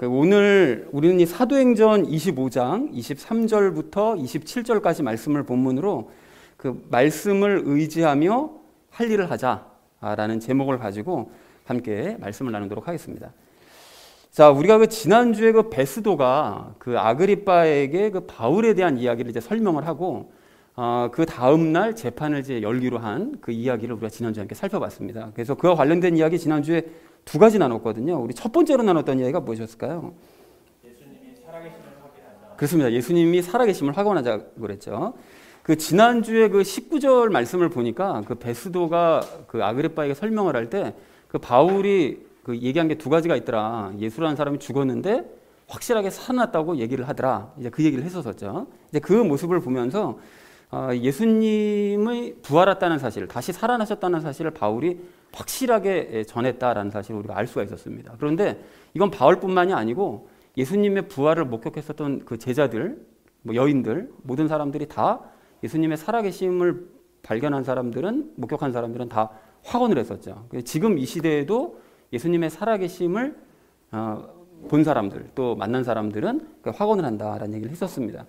오늘 우리는 이 사도행전 25장 23절부터 27절까지 말씀을 본문으로 그 말씀을 의지하며 할 일을 하자라는 제목을 가지고 함께 말씀을 나누도록 하겠습니다. 자, 우리가 지난주에 베스도가 아그리빠에게 바울에 대한 이야기를 이제 설명을 하고 그 다음 날 재판을 이제 열기로 한 그 이야기를 우리가 지난주에 함께 살펴봤습니다. 그래서 그와 관련된 이야기 지난주에 두 가지 나눴거든요. 우리 첫 번째로 나눴던 이야기가 무엇이었을까요? 예수님이 살아계심을 확인하자. 그렇습니다. 예수님이 살아계심을 확인하자고 그랬죠. 지난주에 19절 말씀을 보니까 베스도가 아그리빠에게 설명을 할 때 바울이 얘기한 게 두 가지가 있더라. 예수라는 사람이 죽었는데 확실하게 살아났다고 얘기를 하더라. 이제 그 얘기를 했었었죠. 이제 그 모습을 보면서 예수님의 부활했다는 사실, 다시 살아나셨다는 사실을 바울이 확실하게 전했다라는 사실을 우리가 알 수가 있었습니다. 그런데 이건 바울뿐만이 아니고 예수님의 부활을 목격했었던 그 제자들, 여인들, 모든 사람들이 다 예수님의 살아계심을 발견한 사람들은, 목격한 사람들은 다 확언을 했었죠. 지금 이 시대에도 예수님의 살아계심을 본 사람들, 또 만난 사람들은 확언을 한다라는 얘기를 했었습니다.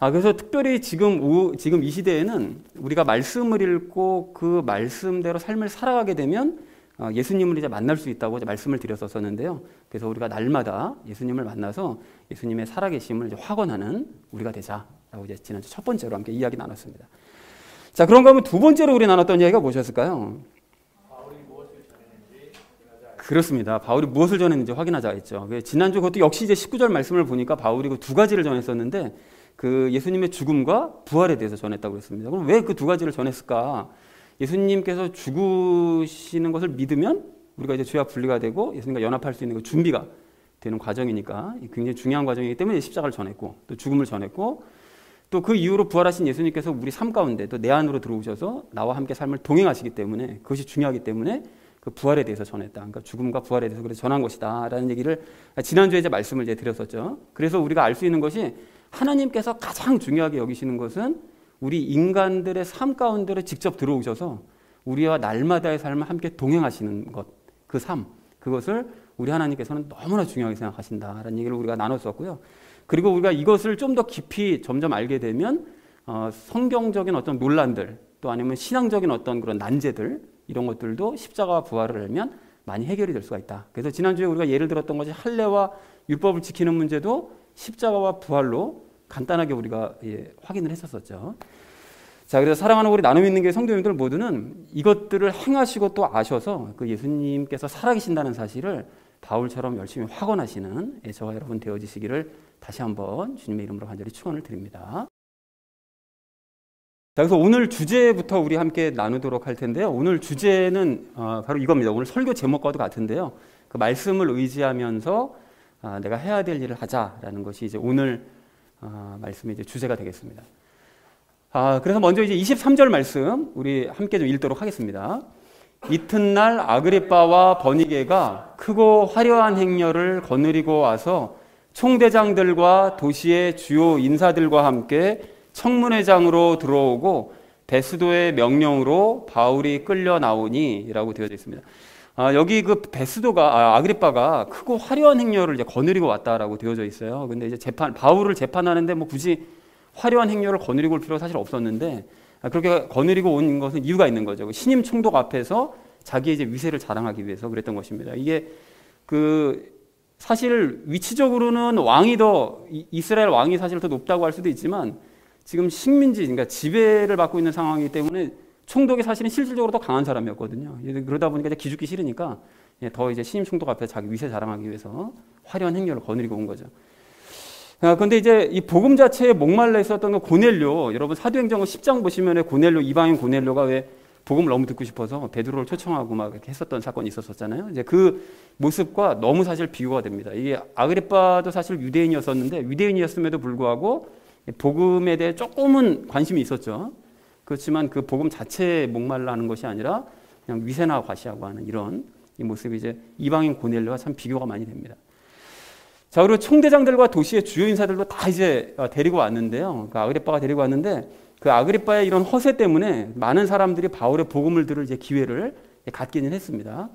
그래서 특별히 지금 이 시대에는 우리가 말씀을 읽고 그 말씀대로 삶을 살아가게 되면 예수님을 이제 만날 수 있다고 이제 말씀을 드렸었는데요. 그래서 우리가 날마다 예수님을 만나서 예수님의 살아계심을 이제 확언하는 우리가 되자라고 이제 지난주 첫 번째로 함께 이야기 나눴습니다. 자, 그런가 하면 두 번째로 우리 나눴던 이야기가 무엇이었을까요? 바울이 무엇을 전했는지 확인하자. 그렇습니다. 바울이 무엇을 전했는지 확인하자 했죠. 지난주 그것도 역시 이제 19절 말씀을 보니까 바울이 두 가지를 전했었는데 예수님의 죽음과 부활에 대해서 전했다고 했습니다. 그럼 왜 그 두 가지를 전했을까? 예수님께서 죽으시는 것을 믿으면 우리가 이제 죄와 분리가 되고 예수님과 연합할 수 있는 준비가 되는 과정이니까 굉장히 중요한 과정이기 때문에 십자가를 전했고 또 죽음을 전했고 또 그 이후로 부활하신 예수님께서 우리 삶 가운데 또 내 안으로 들어오셔서 나와 함께 삶을 동행하시기 때문에 그것이 중요하기 때문에 그 부활에 대해서 전했다. 그러니까 죽음과 부활에 대해서 그래서 전한 것이다라는 얘기를 지난주에 이제 말씀을 이제 드렸었죠. 그래서 우리가 알 수 있는 것이 하나님께서 가장 중요하게 여기시는 것은 우리 인간들의 삶 가운데로 직접 들어오셔서 우리와 날마다의 삶을 함께 동행하시는 것, 그 삶, 그것을 우리 하나님께서는 너무나 중요하게 생각하신다라는 얘기를 우리가 나눴었고요. 그리고 우리가 이것을 좀 더 깊이 점점 알게 되면 성경적인 어떤 논란들 또 아니면 신앙적인 어떤 그런 난제들 이런 것들도 십자가와 부활을 알면 많이 해결이 될 수가 있다. 그래서 지난주에 우리가 예를 들었던 것이 할례와 율법을 지키는 문제도 십자가와 부활로 간단하게 우리가 확인을 했었었죠. 자, 그래서 사랑하는 우리 나눔 있는 게 성도님들 모두는 이것들을 행하시고 또 아셔서 예수님께서 살아계신다는 사실을 바울처럼 열심히 확언하시는 저와 여러분 되어지시기를 다시 한번 주님의 이름으로 간절히 축원을 드립니다. 자, 그래서 오늘 주제부터 우리 함께 나누도록 할 텐데요. 오늘 주제는 바로 이겁니다. 오늘 설교 제목과도 같은데요. 그 말씀을 의지하면서 내가 해야 될 일을 하자라는 것이 이제 오늘 말씀의 이제 주제가 되겠습니다. 그래서 먼저 이제 23절 말씀 우리 함께 좀 읽도록 하겠습니다. 이튿날 아그리빠와 버니게가 크고 화려한 행렬을 거느리고 와서 총대장들과 도시의 주요 인사들과 함께 청문회장으로 들어오고 베스도의 명령으로 바울이 끌려 나오니라고 되어져 있습니다. 여기 베스도가 아그리빠가 크고 화려한 행렬을 이제 거느리고 왔다라고 되어져 있어요. 근데 이제 바울을 재판하는데 굳이 화려한 행렬을 거느리고 올 필요가 사실 없었는데 그렇게 거느리고 온 것은 이유가 있는 거죠. 신임 총독 앞에서 자기의 이제 위세를 자랑하기 위해서 그랬던 것입니다. 이게 사실 위치적으로는 이스라엘 왕이 사실 더 높다고 할 수도 있지만 지금 식민지, 그러니까 지배를 받고 있는 상황이기 때문에 총독이 사실은 실질적으로 더 강한 사람이었거든요. 그러다 보니까 이제 기죽기 싫으니까 더 이제 신임 총독 앞에 자기 위세 자랑하기 위해서 화려한 행렬을 거느리고 온 거죠. 그런데 이제 이 복음 자체에 목말라 있었던 고넬료, 여러분 사도행전 10장 보시면 고넬료, 이방인 고넬료가 왜 복음을 너무 듣고 싶어서 베드로를 초청하고 막 이렇게 했었던 사건이 있었잖아요. 이제 그 모습과 너무 사실 비교가 됩니다. 이게 아그리빠도 사실 유대인이었었는데 유대인이었음에도 불구하고 복음에 대해 조금은 관심이 있었죠. 그렇지만 그 복음 자체에 목말라 하는 것이 아니라 그냥 위세나 과시하고 하는 이런 이 모습이 이제 이방인 고넬료와 참 비교가 많이 됩니다. 자, 그리고 총대장들과 도시의 주요 인사들도 다 이제 데리고 왔는데요. 아그리빠가 데리고 왔는데 그 아그리빠의 이런 허세 때문에 많은 사람들이 바울의 복음을 들을 이제 기회를 갖기는 했습니다.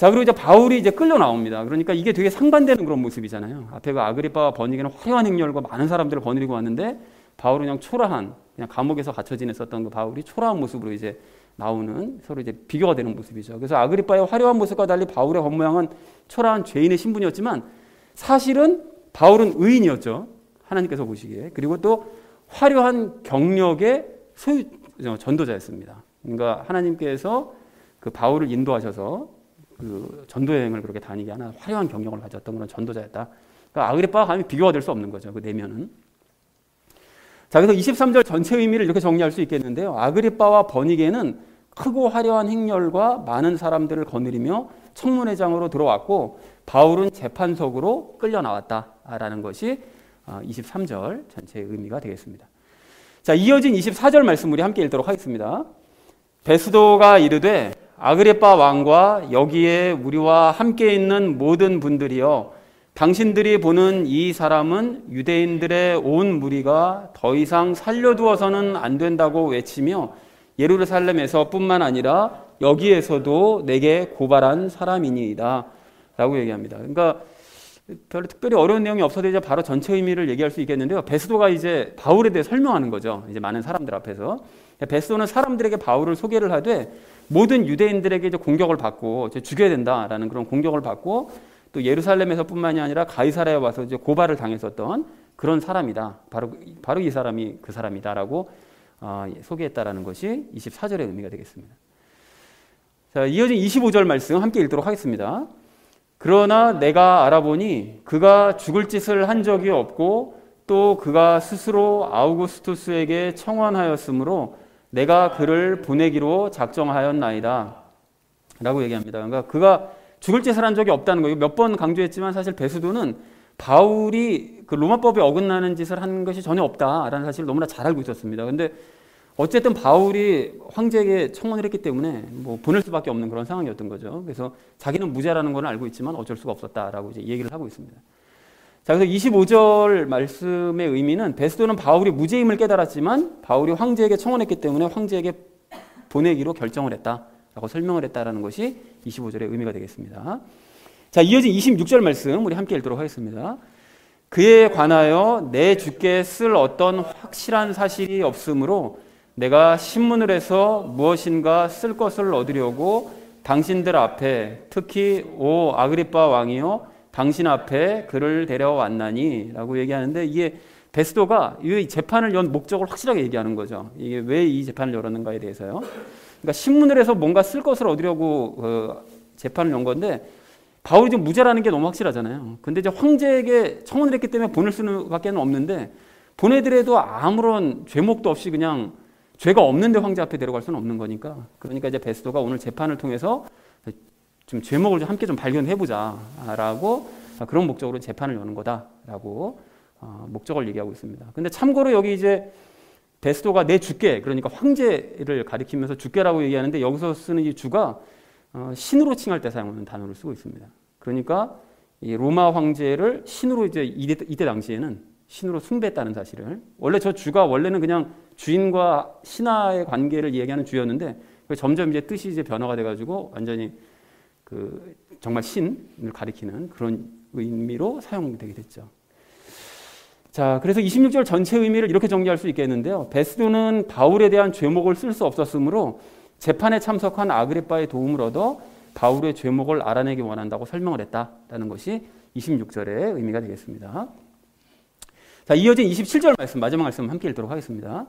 자, 그리고 이제 바울이 이제 끌려 나옵니다. 그러니까 이게 되게 상반되는 그런 모습이잖아요. 앞에 그 아그리빠와 버니게는 화려한 행렬과 많은 사람들을 거느리고 왔는데 바울은 그냥 초라한, 그냥 감옥에서 갇혀 지냈었던 그 바울이 초라한 모습으로 이제 나오는, 서로 이제 비교가 되는 모습이죠. 그래서 아그리빠의 화려한 모습과 달리 바울의 겉모양은 초라한 죄인의 신분이었지만 사실은 바울은 의인이었죠. 하나님께서 보시기에. 그리고 또 화려한 경력의 전도자였습니다. 그러니까 하나님께서 그 바울을 인도하셔서 그 전도 여행을 그렇게 다니게 하는 화려한 경력을 가졌던 그런 전도자였다. 그러니까 아그리빠와 감히 비교가 될 수 없는 거죠. 그 내면은. 자, 그래서 23절 전체 의미를 이렇게 정리할 수 있겠는데요. 아그리빠와 버니게는 크고 화려한 행렬과 많은 사람들을 거느리며 청문회장으로 들어왔고 바울은 재판석으로 끌려 나왔다라는 것이 23절 전체의 의미가 되겠습니다. 자, 이어진 24절 말씀 우리 함께 읽도록 하겠습니다. 베스도가 이르되 아그리빠 왕과 여기에 우리와 함께 있는 모든 분들이여, 당신들이 보는 이 사람은 유대인들의 온 무리가 더 이상 살려두어서는 안 된다고 외치며 예루살렘에서 뿐만 아니라 여기에서도 내게 고발한 사람이니이다 라고 얘기합니다. 그러니까 별로 특별히 어려운 내용이 없어도 이제 바로 전체 의미를 얘기할 수 있겠는데요. 베스도가 이제 바울에 대해 설명하는 거죠. 이제 많은 사람들 앞에서. 베스도는 사람들에게 바울을 소개를 하되 모든 유대인들에게 이제 공격을 받고 이제 죽여야 된다라는 그런 공격을 받고 또 예루살렘에서뿐만이 아니라 가이사랴에 와서 이제 고발을 당했었던 그런 사람이다. 바로 이 사람이 그 사람이다라고 소개했다라는 것이 24절의 의미가 되겠습니다. 자, 이어진 25절 말씀 함께 읽도록 하겠습니다. 그러나 내가 알아보니 그가 죽을 짓을 한 적이 없고 또 그가 스스로 아우구스투스에게 청원하였으므로 내가 그를 보내기로 작정하였나이다 라고 얘기합니다. 그러니까 그가 죽을 짓을 한 적이 없다는 거예요. 몇 번 강조했지만 사실 베스도는 바울이 그 로마법에 어긋나는 짓을 한 것이 전혀 없다라는 사실을 너무나 잘 알고 있었습니다. 근데 어쨌든 바울이 황제에게 청원을 했기 때문에 뭐 보낼 수밖에 없는 그런 상황이었던 거죠. 그래서 자기는 무죄라는 건 알고 있지만 어쩔 수가 없었다라고 이제 얘기를 하고 있습니다. 자, 그래서 25절 말씀의 의미는 베스도는 바울이 무죄임을 깨달았지만 바울이 황제에게 청원했기 때문에 황제에게 보내기로 결정을 했다라고 설명을 했다라는 것이 25절의 의미가 되겠습니다. 자, 이어진 26절 말씀 우리 함께 읽도록 하겠습니다. 그에 관하여 내 주께 쓸 어떤 확실한 사실이 없으므로 내가 신문을 해서 무엇인가 쓸 것을 얻으려고 당신들 앞에, 특히 오 아그리빠 왕이여 당신 앞에 그를 데려왔나니 라고 얘기하는데, 이게 베스도가 이 재판을 연 목적을 확실하게 얘기하는 거죠. 이게 왜 이 재판을 열었는가에 대해서요. 그러니까 신문을 해서 뭔가 쓸 것을 얻으려고 재판을 연 건데, 바울이 좀 무죄라는 게 너무 확실하잖아요. 근데 이제 황제에게 청원을 했기 때문에 보낼 수밖에 없는데, 보내더라도 아무런 죄목도 없이 그냥 죄가 없는데 황제 앞에 데려갈 수는 없는 거니까. 그러니까 이제 베스도가 오늘 재판을 통해서 좀 죄목을 좀 함께 좀 발견해보자라고 그런 목적으로 재판을 여는 거다라고 목적을 얘기하고 있습니다. 근데 참고로 여기 이제 베스도가 내 주께, 그러니까 황제를 가리키면서 주께라고 얘기하는데 여기서 쓰는 이 주가 신으로 칭할 때 사용하는 단어를 쓰고 있습니다. 그러니까 이 로마 황제를 신으로 이제 이때 당시에는 신으로 숭배했다는 사실을, 원래 저 주가 원래는 그냥 주인과 신하의 관계를 얘기하는 주였는데 점점 이제 뜻이 이제 변화가 돼가지고 완전히 그 정말 신을 가리키는 그런 의미로 사용되게 됐죠. 자, 그래서 26절 전체 의미를 이렇게 정리할 수 있겠는데요. 베스도는 바울에 대한 죄목을 쓸 수 없었으므로 재판에 참석한 아그리빠의 도움을 얻어 바울의 죄목을 알아내기 원한다고 설명을 했다라는 것이 26절의 의미가 되겠습니다. 자, 이어진 27절 말씀, 마지막 말씀 함께 읽도록 하겠습니다.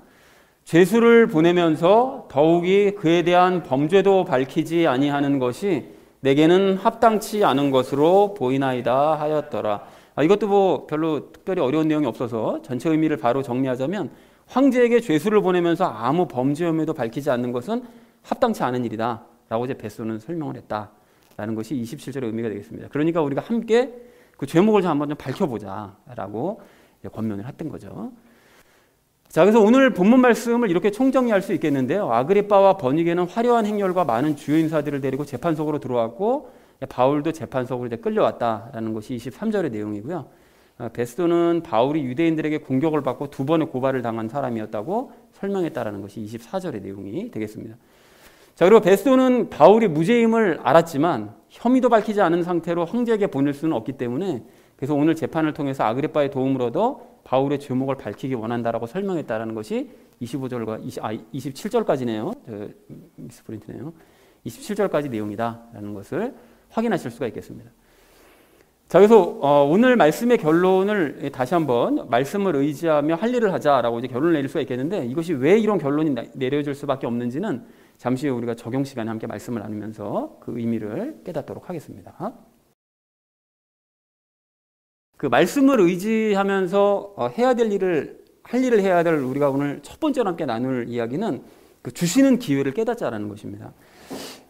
죄수를 보내면서 더욱이 그에 대한 범죄도 밝히지 아니하는 것이 내게는 합당치 않은 것으로 보이나이다 하였더라. 이것도 뭐 별로 특별히 어려운 내용이 없어서 전체 의미를 바로 정리하자면, 황제에게 죄수를 보내면서 아무 범죄 혐의도 밝히지 않는 것은 합당치 않은 일이다 라고 이제 베스도는 설명을 했다라는 것이 27절의 의미가 되겠습니다. 그러니까 우리가 함께 그 죄목을 좀 한번 좀 밝혀보자 라고 권면을 했던 거죠. 자, 그래서 오늘 본문 말씀을 이렇게 총정리할 수 있겠는데요. 아그리빠와 버니게는 화려한 행렬과 많은 주요 인사들을 데리고 재판석으로 들어왔고, 바울도 재판석으로 이제 끌려왔다라는 것이 23절의 내용이고요. 베스도는 바울이 유대인들에게 공격을 받고 2번의 고발을 당한 사람이었다고 설명했다라는 것이 24절의 내용이 되겠습니다. 자, 그리고 베스도는 바울이 무죄임을 알았지만 혐의도 밝히지 않은 상태로 황제에게 보낼 수는 없기 때문에 그래서 오늘 재판을 통해서 아그리빠의 도움을 얻어 바울의 죄목을 밝히기 원한다라고 설명했다라는 것이 25절과 27절까지네요. 미스프린트네요. 27절까지 내용이다라는 것을 확인하실 수가 있겠습니다. 자, 그래서 오늘 말씀의 결론을 다시 한번 말씀을 의지하며 할 일을 하자라고 이제 결론을 내릴 수가 있겠는데 이것이 왜 이런 결론이 내려질 수밖에 없는지는 잠시 후에 우리가 적용 시간에 함께 말씀을 나누면서 그 의미를 깨닫도록 하겠습니다. 그 말씀을 의지하면서 해야 될 일을 할 일을 해야 될 우리가 오늘 첫 번째로 함께 나눌 이야기는 그 주시는 기회를 깨닫자라는 것입니다.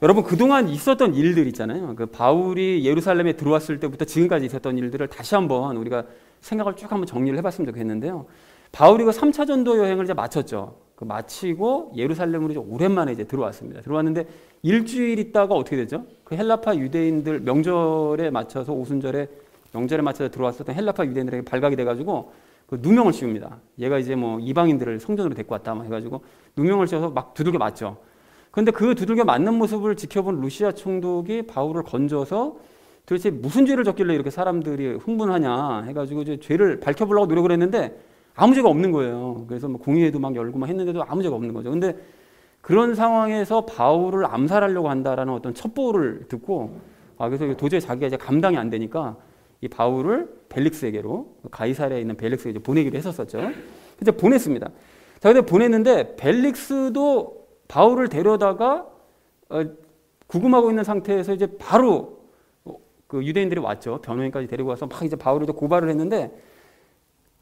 여러분 그동안 있었던 일들 있잖아요. 그 바울이 예루살렘에 들어왔을 때부터 지금까지 있었던 일들을 다시 한번 우리가 생각을 쭉 한번 정리를 해봤으면 좋겠는데요. 바울이 그 3차 전도 여행을 이제 마쳤죠. 그 마치고 예루살렘으로 이제 오랜만에 이제 들어왔습니다. 들어왔는데 일주일 있다가 어떻게 되죠? 그 헬라파 유대인들 명절에 맞춰서 오순절에 명절에 맞춰서 들어왔었던 헬라파 유대인들에게 발각이 돼가지고 그 누명을 씌웁니다. 얘가 이제 뭐 이방인들을 성전으로 데리고 왔다 막 해가지고 누명을 씌워서 막 두들겨 맞죠. 그런데 그 두들겨 맞는 모습을 지켜본 루시아 총독이 바울을 건져서 도대체 무슨 죄를 졌길래 이렇게 사람들이 흥분하냐 해가지고 이제 죄를 밝혀보려고 노력을 했는데 아무 죄가 없는 거예요. 그래서 뭐 공의회도 막 열고 막 했는데도 아무 죄가 없는 거죠. 근데 그런 상황에서 바울을 암살하려고 한다라는 어떤 첩보를 듣고 그래서 도저히 자기가 이제 감당이 안 되니까 이 바울을 벨릭스에게로 가이사랴에 있는 벨릭스에 보내기로 했었었죠. 이제 보냈습니다. 자, 근데 보냈는데 벨릭스도 바울을 데려다가 구금하고 있는 상태에서 이제 바로 그 유대인들이 왔죠. 변호인까지 데리고 와서 막 이제 바울을 고발을 했는데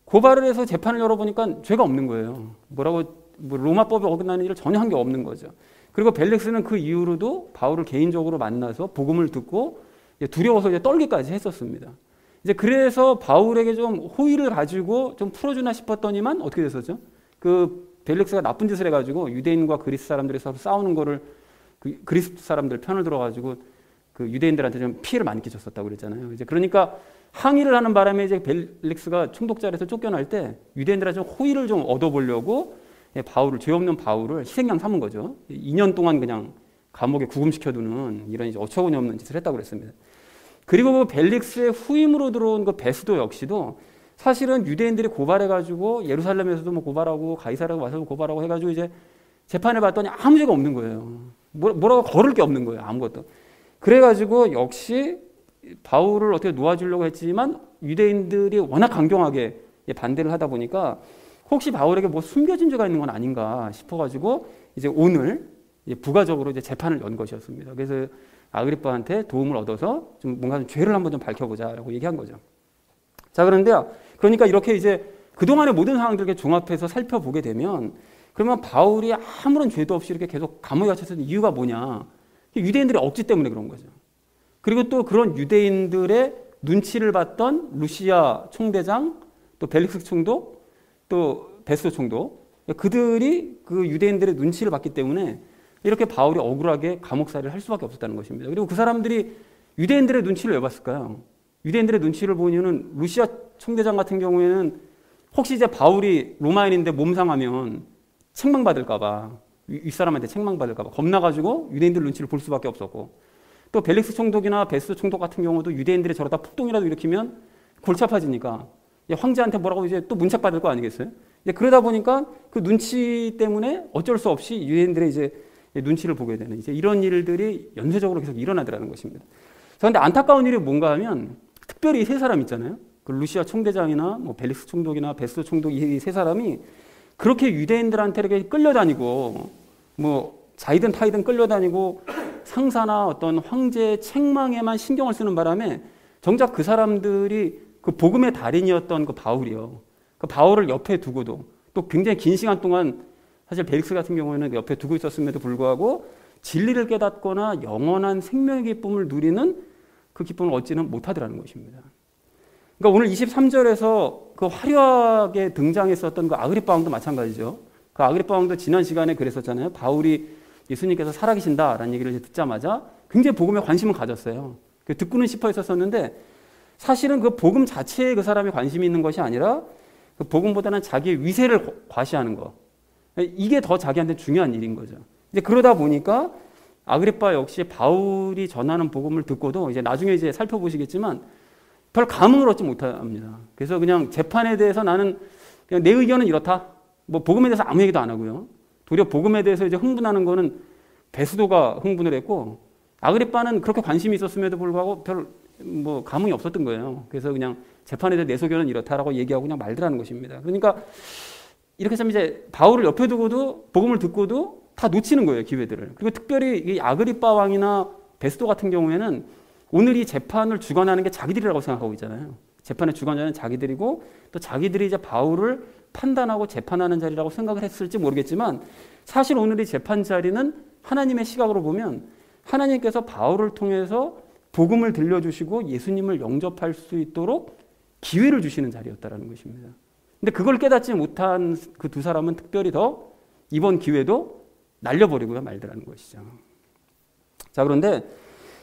고발을 해서 재판을 열어보니까 죄가 없는 거예요. 뭐 로마법에 어긋나는 일을 전혀 한 게 없는 거죠. 그리고 벨릭스는 그 이후로도 바울을 개인적으로 만나서 복음을 듣고 두려워서 이제 떨기까지 했었습니다. 이제 그래서 바울에게 좀 호의를 가지고 좀 풀어주나 싶었더니만 어떻게 됐었죠? 그 벨릭스가 나쁜 짓을 해가지고 유대인과 그리스 사람들이 서로 싸우는 거를 그리스 사람들 편을 들어가지고 그 유대인들한테 좀 피해를 많이 끼쳤었다고 그랬잖아요. 이제 그러니까 항의를 하는 바람에 이제 벨릭스가 총독자리에서 쫓겨날 때 유대인들한테 좀 호의를 좀 얻어보려고 바울을 죄 없는 바울을 희생양 삼은 거죠. 2년 동안 그냥 감옥에 구금시켜두는 이런 이제 어처구니 없는 짓을 했다고 그랬습니다. 그리고 그 벨릭스의 후임으로 들어온 그 베스도 역시도 사실은 유대인들이 고발해가지고 예루살렘에서도 뭐 고발하고 가이사랴에 와서도 고발하고 해가지고 이제 재판을 봤더니 아무 죄가 없는 거예요. 뭐라고 거를 게 없는 거예요. 아무것도. 그래가지고 역시 바울을 어떻게 놓아주려고 했지만 유대인들이 워낙 강경하게 반대를 하다 보니까 혹시 바울에게 뭐 숨겨진 죄가 있는 건 아닌가 싶어가지고 이제 오늘 부가적으로 이제 재판을 연 것이었습니다. 그래서 아그리빠한테 도움을 얻어서 좀 뭔가 좀 죄를 한번 좀 밝혀보자라고 얘기한 거죠. 자, 그런데요. 그러니까 이렇게 이제 그동안의 모든 상황들을 종합해서 살펴보게 되면 그러면 바울이 아무런 죄도 없이 이렇게 계속 감옥에 갇혔던 이유가 뭐냐. 유대인들의 억지 때문에 그런 거죠. 그리고 또 그런 유대인들의 눈치를 봤던 루시아 총대장, 또 벨릭스 총독, 또 베스도 총독, 그들이 그 유대인들의 눈치를 봤기 때문에 이렇게 바울이 억울하게 감옥살이를 할 수밖에 없었다는 것입니다. 그리고 그 사람들이 유대인들의 눈치를 왜 봤을까요? 유대인들의 눈치를 본 이유는 루시아 총대장 같은 경우에는 혹시 이제 바울이 로마인인데 몸상하면 책망받을까봐, 윗사람한테 책망받을까봐 겁나가지고 유대인들 눈치를 볼 수밖에 없었고, 또 벨릭스 총독이나 베스도 총독 같은 경우도 유대인들이 저러다 폭동이라도 일으키면 골치 아파지니까 황제한테 뭐라고 이제 또 문책받을 거 아니겠어요? 이제 그러다 보니까 그 눈치 때문에 어쩔 수 없이 유대인들의 이제 눈치를 보게 되는 이제 이런 일들이 연쇄적으로 계속 일어나더라는 것입니다. 그런데 안타까운 일이 뭔가 하면 특별히 이 세 사람 있잖아요. 그 루시아 총대장이나 뭐 벨릭스 총독이나 베스도 총독 이 세 사람이 그렇게 유대인들한테 이렇게 끌려다니고 뭐 자이든 타이든 끌려다니고 상사나 어떤 황제의 책망에만 신경을 쓰는 바람에 정작 그 사람들이 그 복음의 달인이었던 그 바울이요. 그 바울을 옆에 두고도 또 굉장히 긴 시간 동안 사실 벨릭스 같은 경우에는 옆에 두고 있었음에도 불구하고 진리를 깨닫거나 영원한 생명의 기쁨을 누리는 그 기쁨을 얻지는 못하더라는 것입니다. 그러니까 오늘 23절에서 그 화려하게 등장했었던 그 아그리빠 왕도 마찬가지죠. 그 아그리빠 왕도 지난 시간에 그랬었잖아요. 바울이 예수님께서 살아계신다라는 얘기를 듣자마자 굉장히 복음에 관심을 가졌어요. 듣고는 싶어 했었는데 사실은 그 복음 자체에 그 사람이 관심이 있는 것이 아니라 그 복음보다는 자기의 위세를 과시하는 거. 이게 더 자기한테 중요한 일인 거죠. 이제 그러다 보니까 아그리빠 역시 바울이 전하는 복음을 듣고도 이제 나중에 이제 살펴보시겠지만 별 감흥을 얻지 못합니다. 그래서 그냥 재판에 대해서 나는 그냥 내 의견은 이렇다. 뭐 복음에 대해서 아무 얘기도 안 하고요. 도리어 복음에 대해서 이제 흥분하는 거는 베스도가 흥분을 했고 아그리빠는 그렇게 관심이 있었음에도 불구하고 별 뭐 감흥이 없었던 거예요. 그래서 그냥 재판에 대해 내 소견은 이렇다라고 얘기하고 그냥 말더라는 것입니다. 그러니까 이렇게 해서 이제 바울을 옆에 두고도 복음을 듣고도 다 놓치는 거예요, 기회들을. 그리고 특별히 이 아그리빠 왕이나 베스도 같은 경우에는 오늘 이 재판을 주관하는 게 자기들이라고 생각하고 있잖아요. 재판의 주관자는 자기들이고 또 자기들이 이제 바울을 판단하고 재판하는 자리라고 생각을 했을지 모르겠지만 사실 오늘 이 재판 자리는 하나님의 시각으로 보면 하나님께서 바울을 통해서 복음을 들려주시고 예수님을 영접할 수 있도록 기회를 주시는 자리였다는 것입니다. 근데 그걸 깨닫지 못한 그 두 사람은 특별히 더 이번 기회도 날려버리고요 말더라는 것이죠. 자, 그런데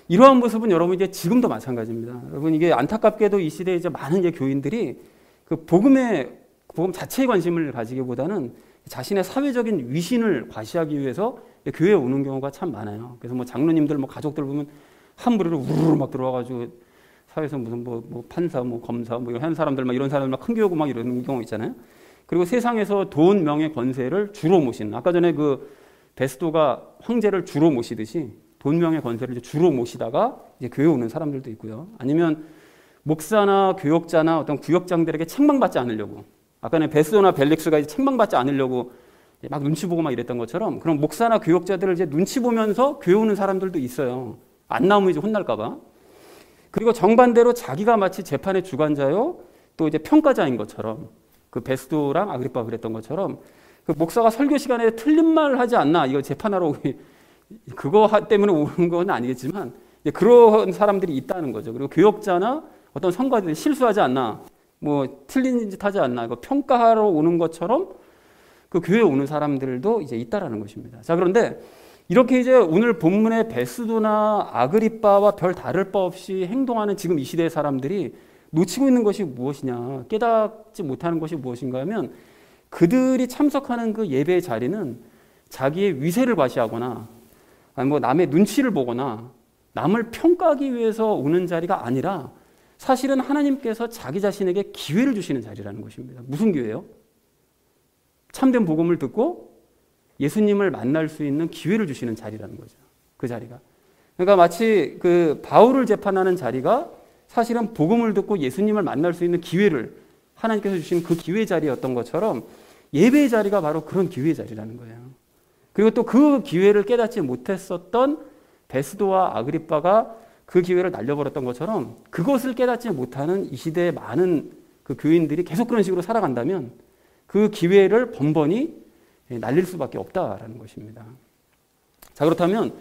이러한 모습은 여러분 이제 지금도 마찬가지입니다. 여러분 이게 안타깝게도 이 시대에 이제 많은 이제 교인들이 그 복음 자체에 관심을 가지기보다는 자신의 사회적인 위신을 과시하기 위해서 교회에 오는 경우가 참 많아요. 그래서 뭐 장로님들, 뭐 가족들 보면 한 무리로 우르르 막 들어와가지고 사회에서 무슨 뭐 판사, 뭐 검사, 뭐 이런 사람들 막 이런 사람들 막 큰 교고 막 이러는 경우 있잖아요. 그리고 세상에서 돈, 명예, 권세를 주로 모시는 아까 전에 그 베스도가 황제를 주로 모시듯이 돈, 명예, 권세를 이제 주로 모시다가 이제 교회 오는 사람들도 있고요. 아니면 목사나 교역자나 어떤 구역장들에게 책망받지 않으려고 아까는 베스도나 벨릭스가 이제 책망받지 않으려고 막 눈치 보고 막 이랬던 것처럼 그런 목사나 교역자들을 이제 눈치 보면서 교회 오는 사람들도 있어요. 안 나오면 이제 혼날까봐. 그리고 정반대로 자기가 마치 재판의 주관자요, 또 이제 평가자인 것처럼 그 베스도랑 아그리빠가 그랬던 것처럼 그 목사가 설교 시간에 틀린 말 하지 않나 이거 재판하러 그거 때문에 오는 건 아니겠지만 그런 사람들이 있다는 거죠. 그리고 교역자나 어떤 성가들이 실수하지 않나, 뭐 틀린 짓 하지 않나 이거 평가하러 오는 것처럼 그 교회에 오는 사람들도 이제 있다라는 것입니다. 자, 그런데 이렇게 이제 오늘 본문의 베스도나 아그리빠와 별 다를 바 없이 행동하는 지금 이 시대의 사람들이 놓치고 있는 것이 무엇이냐, 깨닫지 못하는 것이 무엇인가 하면 그들이 참석하는 그 예배의 자리는 자기의 위세를 과시하거나 아니 뭐 남의 눈치를 보거나 남을 평가하기 위해서 오는 자리가 아니라 사실은 하나님께서 자기 자신에게 기회를 주시는 자리라는 것입니다. 무슨 기회예요? 참된 복음을 듣고 예수님을 만날 수 있는 기회를 주시는 자리라는 거죠. 그 자리가. 그러니까 마치 그 바울을 재판하는 자리가 사실은 복음을 듣고 예수님을 만날 수 있는 기회를 하나님께서 주신 그 기회 자리였던 것처럼 예배의 자리가 바로 그런 기회 자리라는 거예요. 그리고 또 그 기회를 깨닫지 못했었던 베스도와 아그리빠가 그 기회를 날려버렸던 것처럼 그것을 깨닫지 못하는 이 시대의 많은 그 교인들이 계속 그런 식으로 살아간다면 그 기회를 번번이 날릴 수밖에 없다라는 것입니다. 자, 그렇다면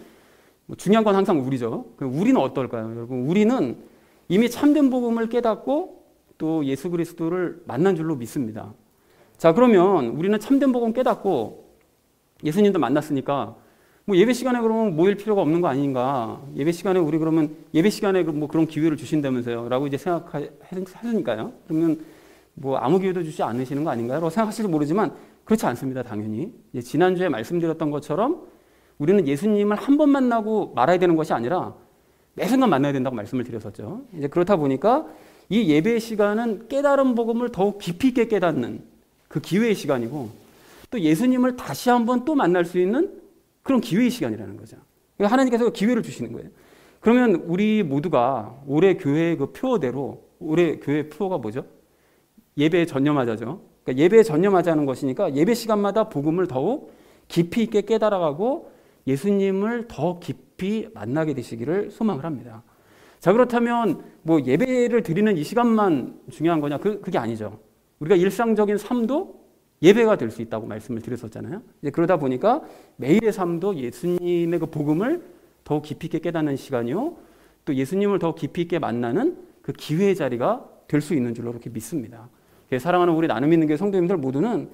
중요한 건 항상 우리죠. 우리는 어떨까요? 여러분, 우리는 이미 참된 복음을 깨닫고 또 예수 그리스도를 만난 줄로 믿습니다. 자, 그러면 우리는 참된 복음 깨닫고 예수님도 만났으니까 뭐 예배 시간에 그러면 모일 필요가 없는 거 아닌가? 예배 시간에 우리 그러면 예배 시간에 뭐 그런 기회를 주신다면서요?라고 이제 생각하시니까요. 그러면 뭐 아무 기회도 주지 않으시는 거 아닌가요?라고 생각하실지 모르지만 그렇지 않습니다. 당연히 지난주에 말씀드렸던 것처럼 우리는 예수님을 한 번 만나고 말아야 되는 것이 아니라 매 순간 만나야 된다고 말씀을 드렸었죠. 이제 그렇다 보니까 이 예배의 시간은 깨달은 복음을 더욱 깊이 있게 깨닫는 그 기회의 시간이고 또 예수님을 다시 한번 또 만날 수 있는 그런 기회의 시간이라는 거죠. 그러니까 하나님께서 기회를 주시는 거예요. 그러면 우리 모두가 올해 교회의 그 표어대로 올해 교회 표어가 뭐죠? 예배에 전념하자죠. 그러니까 예배에 전념하자는 것이니까 예배 시간마다 복음을 더욱 깊이 있게 깨달아가고 예수님을 더 깊이 만나게 되시기를 소망을 합니다. 자, 그렇다면 뭐 예배를 드리는 이 시간만 중요한 거냐? 그게 아니죠. 우리가 일상적인 삶도 예배가 될 수 있다고 말씀을 드렸었잖아요. 이제 그러다 보니까 매일의 삶도 예수님의 그 복음을 더욱 깊이 있게 깨닫는 시간이요, 또 예수님을 더 깊이 있게 만나는 그 기회의 자리가 될 수 있는 줄로 그렇게 믿습니다. 사랑하는 우리 나눔 있는 교회 성도님들 모두는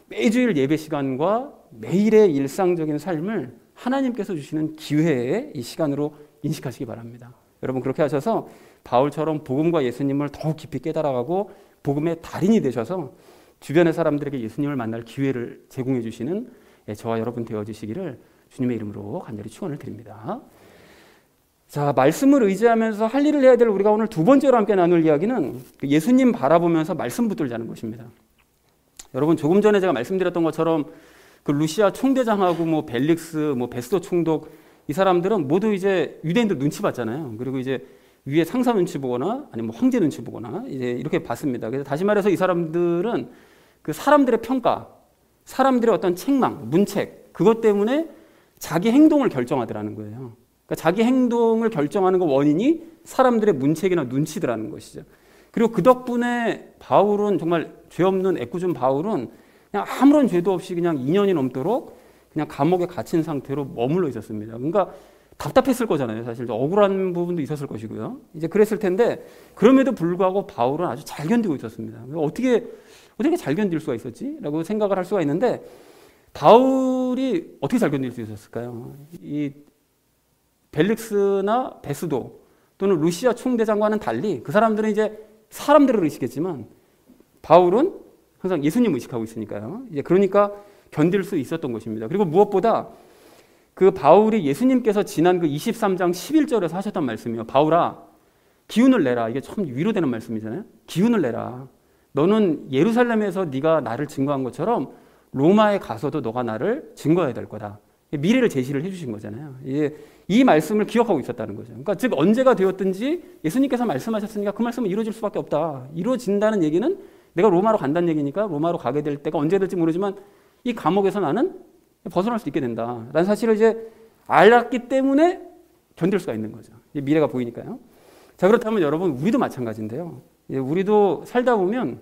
매주일 예배 시간과 매일의 일상적인 삶을 하나님께서 주시는 기회의 이 시간으로 인식하시기 바랍니다. 여러분 그렇게 하셔서 바울처럼 복음과 예수님을 더욱 깊이 깨달아가고 복음의 달인이 되셔서 주변의 사람들에게 예수님을 만날 기회를 제공해 주시는 저와 여러분 되어주시기를 주님의 이름으로 간절히 축원을 드립니다. 자, 말씀을 의지하면서 할 일을 해야 될 우리가 오늘 두 번째로 함께 나눌 이야기는 예수님 바라보면서 말씀 붙들자는 것입니다. 여러분, 조금 전에 제가 말씀드렸던 것처럼 그 루시아 총대장하고 뭐 벨릭스, 뭐 베스도 총독, 이 사람들은 모두 이제 유대인들 눈치 봤잖아요. 그리고 이제 위에 상사 눈치 보거나 아니면 뭐 황제 눈치 보거나 이제 이렇게 봤습니다. 그래서 다시 말해서 이 사람들은 그 사람들의 평가, 사람들의 어떤 책망, 문책, 그것 때문에 자기 행동을 결정하더라는 거예요. 그러니까 자기 행동을 결정하는 그 원인이 사람들의 문책이나 눈치더라는 것이죠. 그리고 그 덕분에 바울은 정말 죄 없는 애꿎은 바울은 그냥 아무런 죄도 없이 그냥 2년이 넘도록 그냥 감옥에 갇힌 상태로 머물러 있었습니다. 그러니까 답답했을 거잖아요. 사실 억울한 부분도 있었을 것이고요. 이제 그랬을 텐데 그럼에도 불구하고 바울은 아주 잘 견디고 있었습니다. 어떻게 잘 견딜 수가 있었지? 라고 생각을 할 수가 있는데 바울이 어떻게 잘 견딜 수 있었을까요? 이 벨릭스나 베스도 또는 루시아 총대장과는 달리 그 사람들은 이제 사람들을 의식했지만 바울은 항상 예수님 의식하고 있으니까요. 이제 그러니까 견딜 수 있었던 것입니다. 그리고 무엇보다 그 바울이 예수님께서 지난 그 23장 11절에서 하셨던 말씀이요. 바울아, 기운을 내라. 이게 참 위로되는 말씀이잖아요. 기운을 내라. 너는 예루살렘에서 네가 나를 증거한 것처럼 로마에 가서도 너가 나를 증거해야 될 거다. 미래를 제시를 해주신 거잖아요. 이 말씀을 기억하고 있었다는 거죠. 그러니까 즉 언제가 되었든지 예수님께서 말씀하셨으니까 그 말씀은 이루어질 수밖에 없다. 이루어진다는 얘기는 내가 로마로 간다는 얘기니까 로마로 가게 될 때가 언제 될지 모르지만 이 감옥에서 나는 벗어날 수 있게 된다. 라는 사실을 이제 알았기 때문에 견딜 수가 있는 거죠. 미래가 보이니까요. 자, 그렇다면 여러분, 우리도 마찬가지인데요. 우리도 살다 보면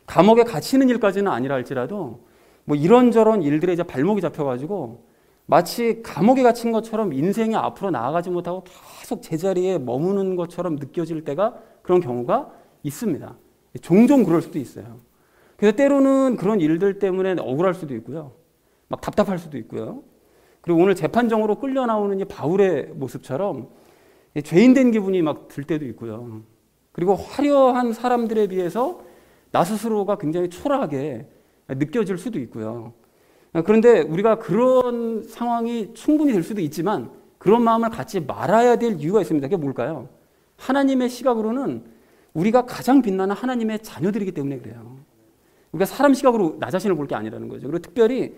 감옥에 갇히는 일까지는 아니라 할지라도 뭐 이런저런 일들에 이제 발목이 잡혀가지고 마치 감옥에 갇힌 것처럼 인생이 앞으로 나아가지 못하고 계속 제자리에 머무는 것처럼 느껴질 때가 그런 경우가 있습니다. 종종 그럴 수도 있어요. 그래서 때로는 그런 일들 때문에 억울할 수도 있고요. 막 답답할 수도 있고요. 그리고 오늘 재판정으로 끌려 나오는 이 바울의 모습처럼 죄인된 기분이 막 들 때도 있고요. 그리고 화려한 사람들에 비해서 나 스스로가 굉장히 초라하게 느껴질 수도 있고요. 그런데 우리가 그런 상황이 충분히 될 수도 있지만 그런 마음을 갖지 말아야 될 이유가 있습니다. 그게 뭘까요? 하나님의 시각으로는 우리가 가장 빛나는 하나님의 자녀들이기 때문에 그래요. 우리가 사람 시각으로 나 자신을 볼 게 아니라는 거죠. 그리고 특별히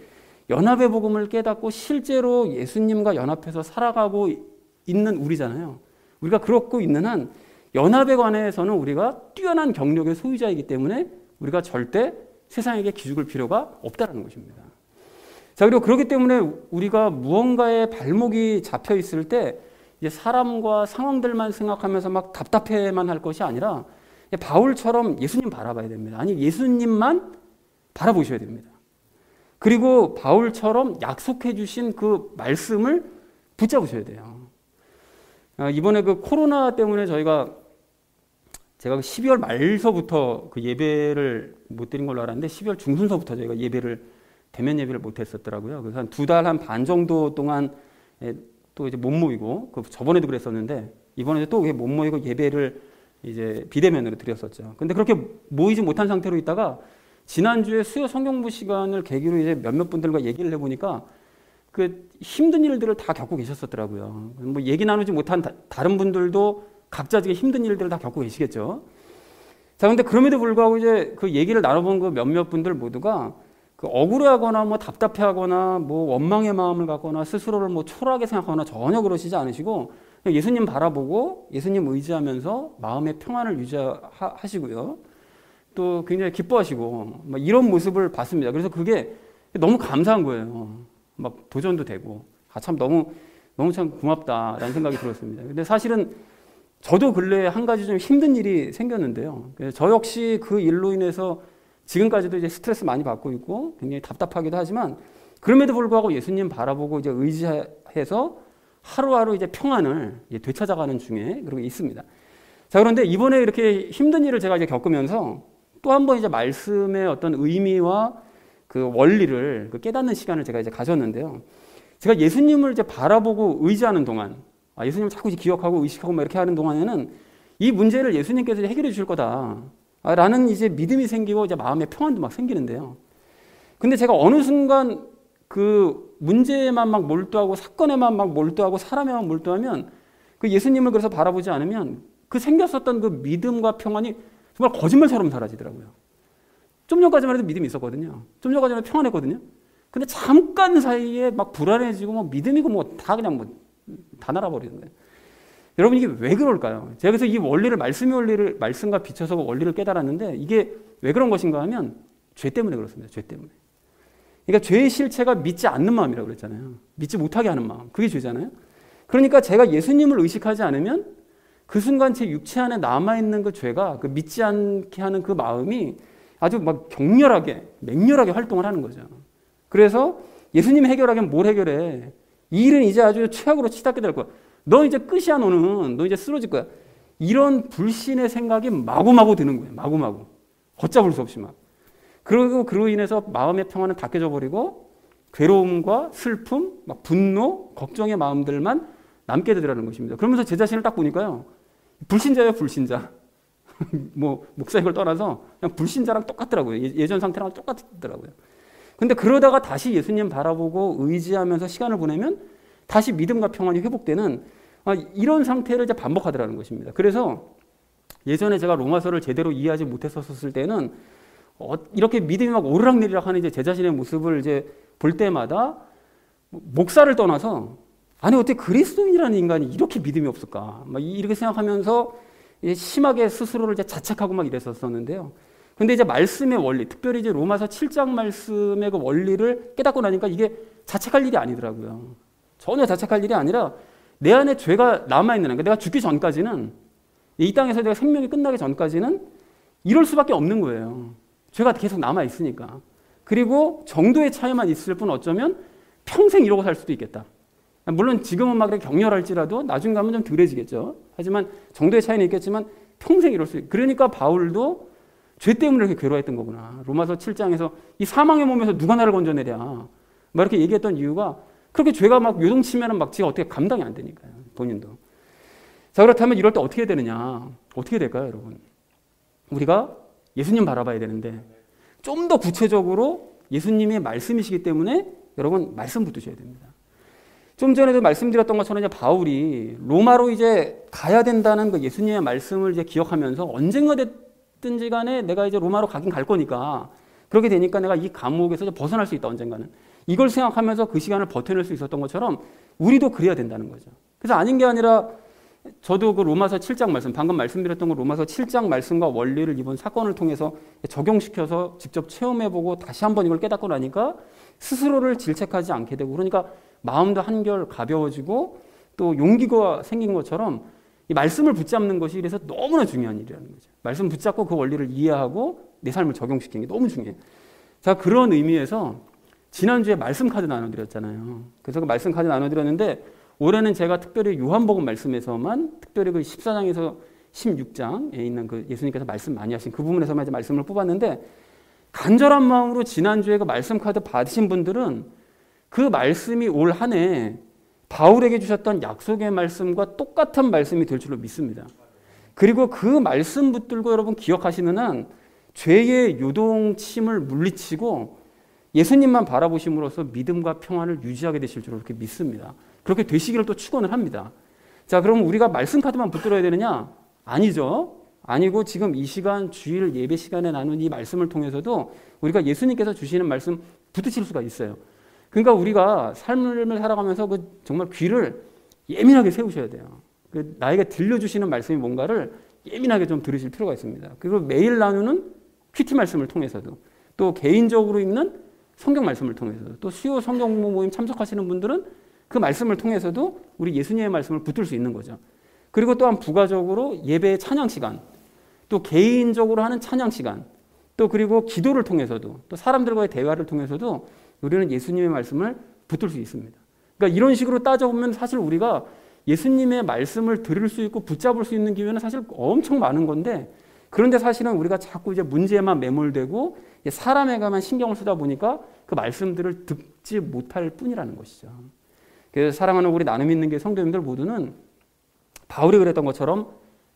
연합의 복음을 깨닫고 실제로 예수님과 연합해서 살아가고 있는 우리잖아요. 우리가 그렇고 있는 한 연합에 관해서는 우리가 뛰어난 경력의 소유자이기 때문에 우리가 절대 세상에게 기죽을 필요가 없다는 것입니다. 자, 그리고 그렇기 때문에 우리가 무언가에 발목이 잡혀 있을 때 이제 사람과 상황들만 생각하면서 막 답답해만 할 것이 아니라 바울처럼 예수님 바라봐야 됩니다. 아니, 예수님만 바라보셔야 됩니다. 그리고 바울처럼 약속해 주신 그 말씀을 붙잡으셔야 돼요. 이번에 그 코로나 때문에 제가 12월 말서부터 그 예배를 못 드린 걸로 알았는데 12월 중순서부터 저희가 대면 예배를 못 했었더라고요. 그래서 한 2달 한 반 정도 동안 또 이제 못 모이고, 저번에도 그랬었는데 이번에도 또 못 모이고 예배를 이제 비대면으로 드렸었죠. 근데 그렇게 모이지 못한 상태로 있다가 지난주에 수요 성경부 시간을 계기로 이제 몇몇 분들과 얘기를 해보니까 그 힘든 일들을 다 겪고 계셨었더라고요. 뭐 얘기 나누지 못한 다른 분들도 각자의 힘든 일들을 다 겪고 계시겠죠. 자, 근데 그럼에도 불구하고 이제 그 얘기를 나눠본 그 몇몇 분들 모두가 그 억울해하거나 뭐 답답해하거나 뭐 원망의 마음을 갖거나 스스로를 뭐 초라하게 생각하거나 전혀 그러시지 않으시고 예수님 바라보고 예수님 의지하면서 마음의 평안을 유지하시고요. 또 굉장히 기뻐하시고 막 이런 모습을 봤습니다. 그래서 그게 너무 감사한 거예요. 막 도전도 되고 참 너무 참 고맙다라는 생각이 들었습니다. 근데 사실은 저도 근래에 한 가지 좀 힘든 일이 생겼는데요. 저 역시 그 일로 인해서 지금까지도 이제 스트레스 많이 받고 있고 굉장히 답답하기도 하지만 그럼에도 불구하고 예수님 바라보고 이제 의지해서 하루하루 이제 평안을 이제 되찾아가는 중에 그러고 있습니다. 자, 그런데 이번에 이렇게 힘든 일을 제가 이제 겪으면서 또 한 번 이제 말씀의 어떤 의미와 그 원리를 깨닫는 시간을 제가 이제 가졌는데요. 제가 예수님을 이제 바라보고 의지하는 동안, 예수님을 자꾸 이제 기억하고 의식하고 막 이렇게 하는 동안에는 이 문제를 예수님께서 해결해 주실 거다. 라는 이제 믿음이 생기고 이제 마음의 평안도 막 생기는데요. 근데 제가 어느 순간 그 문제에만 막 몰두하고 사건에만 막 몰두하고 사람에만 몰두하면 그 예수님을 그래서 바라보지 않으면 그 생겼었던 그 믿음과 평안이 정말 거짓말처럼 사라지더라고요. 좀 전까지만 해도 믿음이 있었거든요. 좀 전까지만 해도 평안했거든요. 근데 잠깐 사이에 막 불안해지고 뭐 믿음이고 뭐 다 그냥 뭐 다 날아버리는 거예요. 여러분 이게 왜 그럴까요? 제가 그래서 이 원리를 말씀과 비춰서 원리를 깨달았는데 이게 왜 그런 것인가 하면 죄 때문에 그렇습니다. 죄 때문에. 그러니까 죄의 실체가 믿지 않는 마음이라고 그랬잖아요. 믿지 못하게 하는 마음. 그게 죄잖아요. 그러니까 제가 예수님을 의식하지 않으면 그 순간 제 육체 안에 남아있는 그 죄가 그 믿지 않게 하는 그 마음이 아주 막 격렬하게 맹렬하게 활동을 하는 거죠. 그래서 예수님이 해결하기엔 뭘 해결해? 이 일은 이제 아주 최악으로 치닫게 될 거야. 너 이제 끝이야 너는. 너 이제 쓰러질 거야. 이런 불신의 생각이 마구마구 드는 거예요. 마구마구. 걷잡을 수 없이 막. 그리고 그로 인해서 마음의 평화는 다 깨져버리고 괴로움과 슬픔, 막 분노, 걱정의 마음들만 남게 되더라는 것입니다. 그러면서 제 자신을 딱 보니까요. 불신자예요, 불신자. 뭐 목사 이걸 떠나서 그냥 불신자랑 똑같더라고요. 예전 상태랑 똑같더라고요. 근데 그러다가 다시 예수님 바라보고 의지하면서 시간을 보내면 다시 믿음과 평안이 회복되는 이런 상태를 이제 반복하더라는 것입니다. 그래서 예전에 제가 로마서를 제대로 이해하지 못했었을 때는 이렇게 믿음이 막 오르락내리락 하는 이제 제 자신의 모습을 이제 볼 때마다 목사를 떠나서 아니 어떻게 그리스도인이라는 인간이 이렇게 믿음이 없을까? 막 이렇게 생각하면서 심하게 스스로를 이제 자책하고 막 이랬었는데요. 근데 이제 말씀의 원리, 특별히 이제 로마서 7장 말씀의 그 원리를 깨닫고 나니까 이게 자책할 일이 아니더라고요. 전혀 자책할 일이 아니라 내 안에 죄가 남아있는, 그러니까 내가 죽기 전까지는 이 땅에서 내가 생명이 끝나기 전까지는 이럴 수밖에 없는 거예요. 죄가 계속 남아있으니까. 그리고 정도의 차이만 있을 뿐 어쩌면 평생 이러고 살 수도 있겠다. 물론 지금은 막 그렇게 격렬할지라도 나중 가면 좀 덜해지겠죠. 하지만 정도의 차이는 있겠지만 평생 이럴 수 있고. 그러니까 바울도 죄 때문에 이렇게 괴로워했던 거구나. 로마서 7장에서 이 사망의 몸에서 누가 나를 건져내랴. 막 이렇게 얘기했던 이유가 그렇게 죄가 막 요동치면 막 지가 어떻게 감당이 안 되니까요. 본인도. 자, 그렇다면 이럴 때 어떻게 되느냐. 어떻게 될까요, 여러분? 우리가 예수님 바라봐야 되는데 좀 더 구체적으로 예수님의 말씀이시기 때문에 여러분 말씀 붙드셔야 됩니다. 좀 전에도 말씀드렸던 것처럼 이제 바울이 로마로 이제 가야 된다는 그 예수님의 말씀을 이제 기억하면서 언젠가 됐든지 간에 내가 이제 로마로 가긴 갈 거니까 그렇게 되니까 내가 이 감옥에서 벗어날 수 있다 언젠가는. 이걸 생각하면서 그 시간을 버텨낼 수 있었던 것처럼 우리도 그래야 된다는 거죠. 그래서 아닌 게 아니라 저도 그 로마서 7장 말씀, 방금 말씀드렸던 그 로마서 7장 말씀과 원리를 이번 사건을 통해서 적용시켜서 직접 체험해보고 다시 한번 이걸 깨닫고 나니까 스스로를 질책하지 않게 되고 그러니까 마음도 한결 가벼워지고 또 용기가 생긴 것처럼 이 말씀을 붙잡는 것이 그래서 너무나 중요한 일이라는 거죠. 말씀 붙잡고 그 원리를 이해하고 내 삶을 적용시키는 게 너무 중요해요. 자, 그런 의미에서 지난주에 말씀 카드 나눠드렸잖아요. 그래서 그 말씀 카드 나눠드렸는데 올해는 제가 특별히 요한복음 말씀에서만 특별히 그 14장에서 16장에 있는 그 예수님께서 말씀 많이 하신 그 부분에서만 이제 말씀을 뽑았는데 간절한 마음으로 지난주에 그 말씀 카드 받으신 분들은 그 말씀이 올 한 해 바울에게 주셨던 약속의 말씀과 똑같은 말씀이 될 줄로 믿습니다. 그리고 그 말씀 붙들고 여러분 기억하시는 한 죄의 요동침을 물리치고 예수님만 바라보심으로써 믿음과 평안을 유지하게 되실 줄로 그렇게 믿습니다. 그렇게 되시기를 또 축원을 합니다. 자, 그럼 우리가 말씀 카드만 붙들어야 되느냐? 아니죠. 아니고 지금 이 시간 주일 예배 시간에 나눈 이 말씀을 통해서도 우리가 예수님께서 주시는 말씀 붙으실 수가 있어요. 그러니까 우리가 삶을 살아가면서 그 정말 귀를 예민하게 세우셔야 돼요. 그 나에게 들려주시는 말씀이 뭔가를 예민하게 좀 들으실 필요가 있습니다. 그리고 매일 나누는 큐티 말씀을 통해서도 또 개인적으로 읽는 성경 말씀을 통해서도 또 수요 성경 공부 모임 참석하시는 분들은 그 말씀을 통해서도 우리 예수님의 말씀을 붙들 수 있는 거죠. 그리고 또한 부가적으로 예배의 찬양 시간, 또 개인적으로 하는 찬양 시간, 또 그리고 기도를 통해서도 또 사람들과의 대화를 통해서도 우리는 예수님의 말씀을 붙들 수 있습니다. 그러니까 이런 식으로 따져보면 사실 우리가 예수님의 말씀을 들을 수 있고 붙잡을 수 있는 기회는 사실 엄청 많은 건데 그런데 사실은 우리가 자꾸 이제 문제에만 매몰되고 사람에게만 신경을 쓰다 보니까 그 말씀들을 듣지 못할 뿐이라는 것이죠. 그래서 사랑하는 우리 나눔 있는 게 성도님들 모두는 바울이 그랬던 것처럼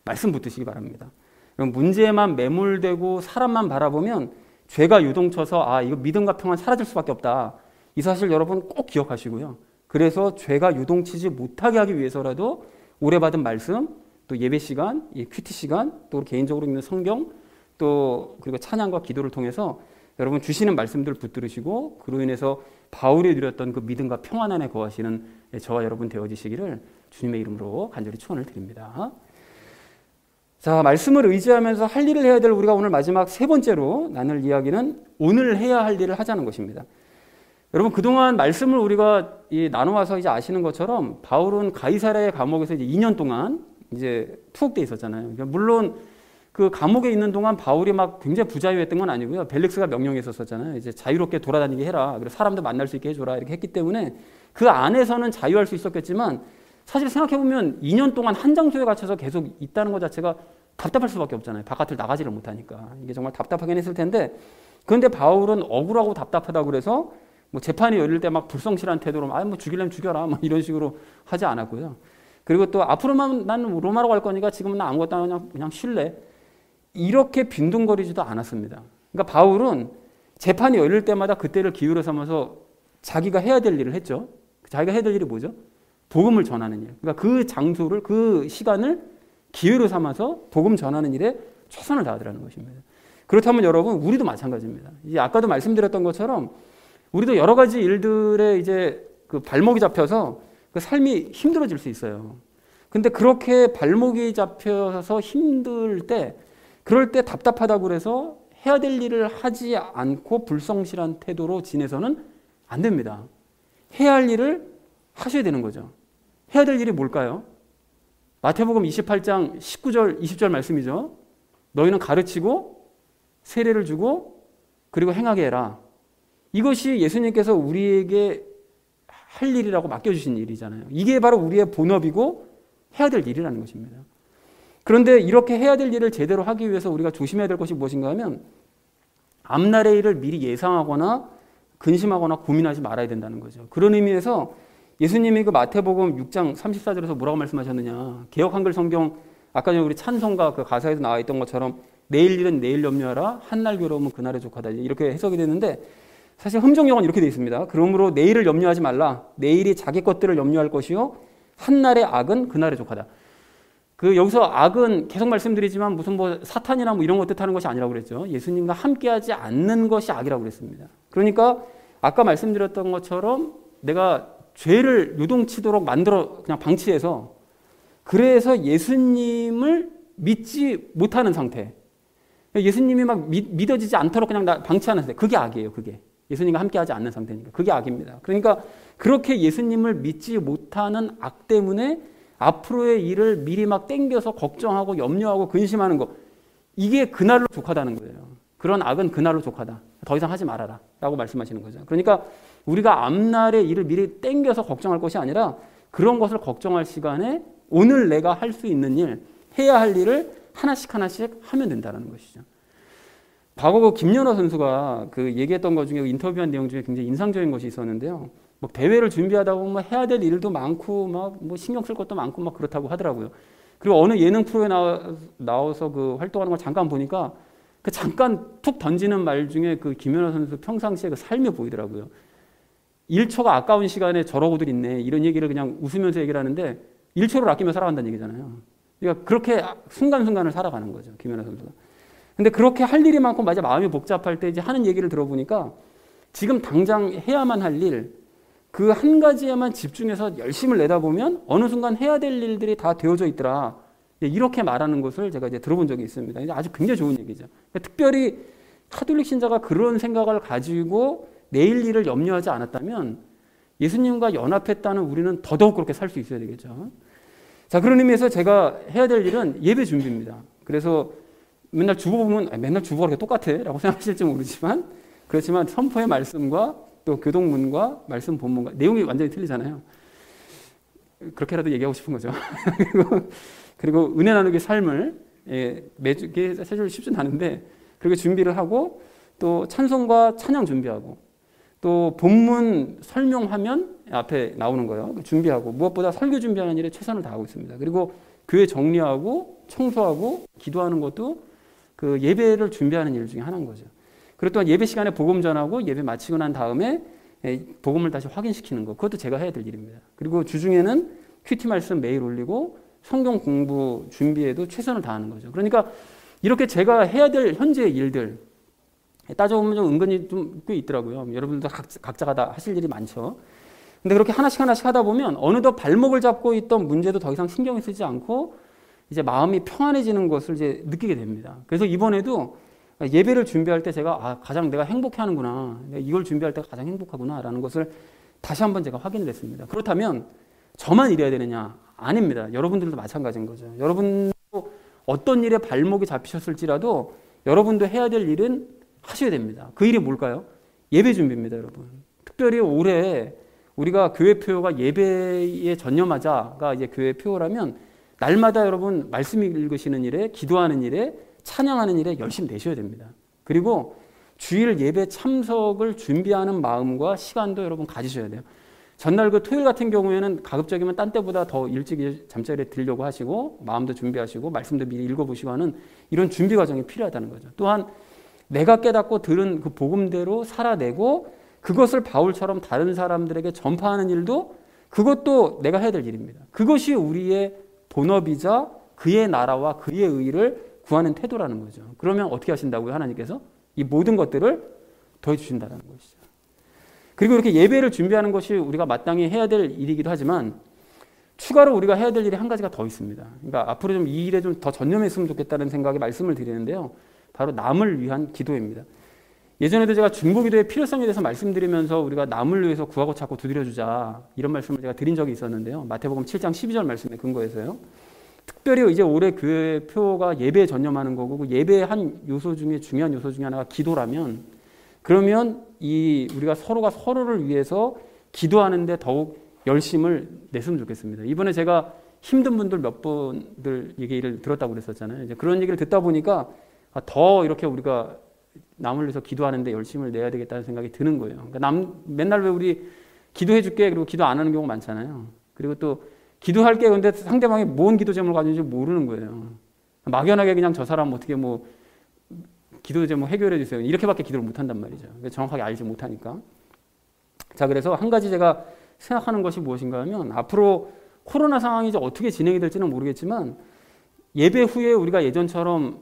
말씀 붙드시기 바랍니다. 문제에만 매몰되고 사람만 바라보면 죄가 유동쳐서 이거 믿음과 평안 사라질 수밖에 없다. 이 사실 여러분 꼭 기억하시고요. 그래서 죄가 유동치지 못하게 하기 위해서라도 오래 받은 말씀, 또 예배 시간, 큐티 시간, 또 개인적으로 읽는 성경, 또 그리고 찬양과 기도를 통해서 여러분 주시는 말씀들 붙들으시고 그로 인해서 바울이 누렸던 그 믿음과 평안 안에 거하시는 저와 여러분 되어지시기를 주님의 이름으로 간절히 축원을 드립니다. 자, 말씀을 의지하면서 할 일을 해야 될 우리가 오늘 마지막 세 번째로 나눌 이야기는 오늘 해야 할 일을 하자는 것입니다. 여러분 그동안 말씀을 우리가 나눠와서 이제 아시는 것처럼 바울은 가이사랴의 감옥에서 이제 2년 동안 이제 투옥돼 있었잖아요. 그러니까 물론 그 감옥에 있는 동안 바울이 막 굉장히 부자유했던 건 아니고요. 벨릭스가 명령했었잖아요. 이제 자유롭게 돌아다니게 해라. 그리고 사람도 만날 수 있게 해줘라. 이렇게 했기 때문에 그 안에서는 자유할 수 있었겠지만 사실 생각해보면 2년 동안 한 장소에 갇혀서 계속 있다는 것 자체가 답답할 수밖에 없잖아요. 바깥을 나가지를 못하니까. 이게 정말 답답하긴 했을 텐데 그런데 바울은 억울하고 답답하다고 그래서 뭐 재판이 열릴 때 막 불성실한 태도로 뭐 죽이려면 죽여라. 뭐 이런 식으로 하지 않았고요. 그리고 또 앞으로만 나는 로마로 갈 거니까 지금은 나 아무것도 안 하고 그냥 쉴래. 이렇게 빈둥거리지도 않았습니다. 그러니까 바울은 재판이 열릴 때마다 그때를 기회로 삼아서 자기가 해야 될 일을 했죠. 자기가 해야 될 일이 뭐죠? 복음을 전하는 일. 그러니까 그 장소를, 그 시간을 기회로 삼아서 복음 전하는 일에 최선을 다하더라는 것입니다. 그렇다면 여러분, 우리도 마찬가지입니다. 이제 아까도 말씀드렸던 것처럼 우리도 여러 가지 일들에 이제 그 발목이 잡혀서 그 삶이 힘들어질 수 있어요. 근데 그렇게 발목이 잡혀서 힘들 때 그럴 때 답답하다고 그래서 해야 될 일을 하지 않고 불성실한 태도로 지내서는 안 됩니다. 해야 할 일을 하셔야 되는 거죠. 해야 될 일이 뭘까요? 마태복음 28장 19절 20절 말씀이죠. 너희는 가르치고 세례를 주고 그리고 행하게 해라. 이것이 예수님께서 우리에게 할 일이라고 맡겨주신 일이잖아요. 이게 바로 우리의 본업이고 해야 될 일이라는 것입니다. 그런데 이렇게 해야 될 일을 제대로 하기 위해서 우리가 조심해야 될 것이 무엇인가 하면 앞날의 일을 미리 예상하거나 근심하거나 고민하지 말아야 된다는 거죠. 그런 의미에서 예수님이 그 마태복음 6장 34절에서 뭐라고 말씀하셨느냐. 개역 한글 성경 아까 전에 우리 찬송가 그 가사에도 나와 있던 것처럼 내일 일은 내일 염려하라 한날 괴로움은 그날에 족하다 이렇게 해석이 되는데 사실 흠정역은 이렇게 되어 있습니다. 그러므로 내일을 염려하지 말라. 내일이 자기 것들을 염려할 것이요 한날의 악은 그날에 족하다. 그 여기서 악은 계속 말씀드리지만 무슨 뭐 사탄이나 뭐 이런 것 뜻하는 것이 아니라고 그랬죠. 예수님과 함께하지 않는 것이 악이라고 그랬습니다. 그러니까 아까 말씀드렸던 것처럼 내가 죄를 유동치도록 만들어 그냥 방치해서 그래서 예수님을 믿지 못하는 상태. 예수님이 막 믿어지지 않도록 그냥 방치하는 상태. 그게 악이에요. 그게. 예수님과 함께하지 않는 상태니까. 그게 악입니다. 그러니까 그렇게 예수님을 믿지 못하는 악 때문에 앞으로의 일을 미리 막 땡겨서 걱정하고 염려하고 근심하는 거 이게 그날로 족하다는 거예요. 그런 악은 그날로 족하다. 더 이상 하지 말아라 라고 말씀하시는 거죠. 그러니까 우리가 앞날의 일을 미리 땡겨서 걱정할 것이 아니라 그런 것을 걱정할 시간에 오늘 내가 할 수 있는 일, 해야 할 일을 하나씩 하나씩 하면 된다는 것이죠. 과거 그 김연아 선수가 그 얘기했던 것 중에 인터뷰한 내용 중에 굉장히 인상적인 것이 있었는데요. 뭐 대회를 준비하다 보면 해야 될 일도 많고 막 뭐 신경 쓸 것도 많고 막 그렇다고 하더라고요. 그리고 어느 예능 프로에 나와서 그 활동하는 걸 잠깐 보니까 그 잠깐 툭 던지는 말 중에 그 김연아 선수 평상시에 그 삶이 보이더라고요. 1초가 아까운 시간에 저러고들 있네. 이런 얘기를 그냥 웃으면서 얘기를 하는데 1초를 아끼며 살아간다는 얘기잖아요. 그러니까 그렇게 순간순간을 살아가는 거죠. 김연아 선수가. 근데 그렇게 할 일이 많고 맞아 마음이 복잡할 때 이제 하는 얘기를 들어보니까 지금 당장 해야만 할 일, 그 한 가지에만 집중해서 열심을 내다보면 어느 순간 해야 될 일들이 다 되어져 있더라. 이렇게 말하는 것을 제가 이제 들어본 적이 있습니다. 아주 굉장히 좋은 얘기죠. 특별히 카톨릭 신자가 그런 생각을 가지고 내일 일을 염려하지 않았다면 예수님과 연합했다는 우리는 더더욱 그렇게 살 수 있어야 되겠죠. 자, 그런 의미에서 제가 해야 될 일은 예배 준비입니다. 그래서 맨날 주보 보면 맨날 주보가 그렇게 똑같아 라고 생각하실지 모르지만 그렇지만 선포의 말씀과 또 교동문과 말씀 본문과 내용이 완전히 틀리잖아요. 그렇게라도 얘기하고 싶은 거죠. 그리고 은혜 나누기 삶을 매주 이게 사실 쉽진 않은데 그렇게 준비를 하고 또 찬송과 찬양 준비하고 또 본문 설명하면 앞에 나오는 거예요. 준비하고 무엇보다 설교 준비하는 일에 최선을 다하고 있습니다. 그리고 교회 정리하고 청소하고 기도하는 것도 그 예배를 준비하는 일 중에 하나인 거죠. 그리고 또 예배 시간에 복음 전하고 예배 마치고 난 다음에 복음을 다시 확인시키는 거, 그것도 제가 해야 될 일입니다. 그리고 주중에는 큐티 말씀 매일 올리고 성경 공부 준비에도 최선을 다하는 거죠. 그러니까 이렇게 제가 해야 될 현재의 일들 따져보면 좀 은근히 좀 꽤 있더라고요. 여러분들도 각자가 다 하실 일이 많죠. 근데 그렇게 하나씩 하다 보면 어느덧 발목을 잡고 있던 문제도 더 이상 신경을 쓰지 않고 이제 마음이 평안해지는 것을 이제 느끼게 됩니다. 그래서 이번에도 예배를 준비할 때 제가 가장 내가 행복해하는구나, 이걸 준비할 때가 가장 행복하구나라는 것을 다시 한번 제가 확인을 했습니다. 그렇다면 저만 이래야 되느냐? 아닙니다. 여러분들도 마찬가지인 거죠. 여러분도 어떤 일에 발목이 잡히셨을지라도 여러분도 해야 될 일은 하셔야 됩니다. 그 일이 뭘까요? 예배 준비입니다, 여러분. 특별히 올해 우리가 교회 표어가 예배에 전념하자가 이제 교회 표어라면 날마다 여러분 말씀 읽으시는 일에, 기도하는 일에, 찬양하는 일에 열심히 내셔야 됩니다. 그리고 주일 예배 참석을 준비하는 마음과 시간도 여러분 가지셔야 돼요. 전날 그 토요일 같은 경우에는 가급적이면 딴 때보다 더 일찍 잠자리에 들려고 하시고 마음도 준비하시고 말씀도 미리 읽어보시고 하는 이런 준비 과정이 필요하다는 거죠. 또한 내가 깨닫고 들은 그 복음대로 살아내고 그것을 바울처럼 다른 사람들에게 전파하는 일도 그것도 내가 해야 될 일입니다. 그것이 우리의 본업이자 그의 나라와 그의 의를 구하는 태도라는 거죠. 그러면 어떻게 하신다고요? 하나님께서 이 모든 것들을 더해 주신다는 것이죠. 그리고 이렇게 예배를 준비하는 것이 우리가 마땅히 해야 될 일이기도 하지만 추가로 우리가 해야 될 일이 한 가지가 더 있습니다. 그러니까 앞으로 좀 이 일에 좀 더 전념했으면 좋겠다는 생각에 말씀을 드리는데요. 바로 남을 위한 기도입니다. 예전에도 제가 중보기도의 필요성에 대해서 말씀드리면서 우리가 남을 위해서 구하고 찾고 두드려주자 이런 말씀을 제가 드린 적이 있었는데요. 마태복음 7장 12절 말씀에 근거해서요. 특별히 이제 올해 교회 표가 예배에 전념하는 거고 그 예배의 한 요소 중에 중요한 요소 중에 하나가 기도라면 그러면 우리가 서로가 서로를 위해서 기도하는데 더욱 열심을 냈으면 좋겠습니다. 이번에 제가 힘든 분들 몇 분들 얘기를 들었다고 그랬었잖아요. 이제 그런 얘기를 듣다 보니까 더 이렇게 우리가 남을 위해서 기도하는데 열심을 내야 되겠다는 생각이 드는 거예요. 그러니까 맨날 왜 우리 기도해 줄게 그리고 기도 안 하는 경우가 많잖아요. 그리고 또 기도할게 근데 상대방이 뭔 기도 제목을 가지고 있는지 모르는 거예요. 막연하게 그냥 저 사람 어떻게 기도 제목 해결해 주세요. 이렇게밖에 기도를 못 한단 말이죠. 정확하게 알지 못하니까. 자, 그래서 한 가지 제가 생각하는 것이 무엇인가 하면 앞으로 코로나 상황이 이제 어떻게 진행이 될지는 모르겠지만 예배 후에 우리가 예전처럼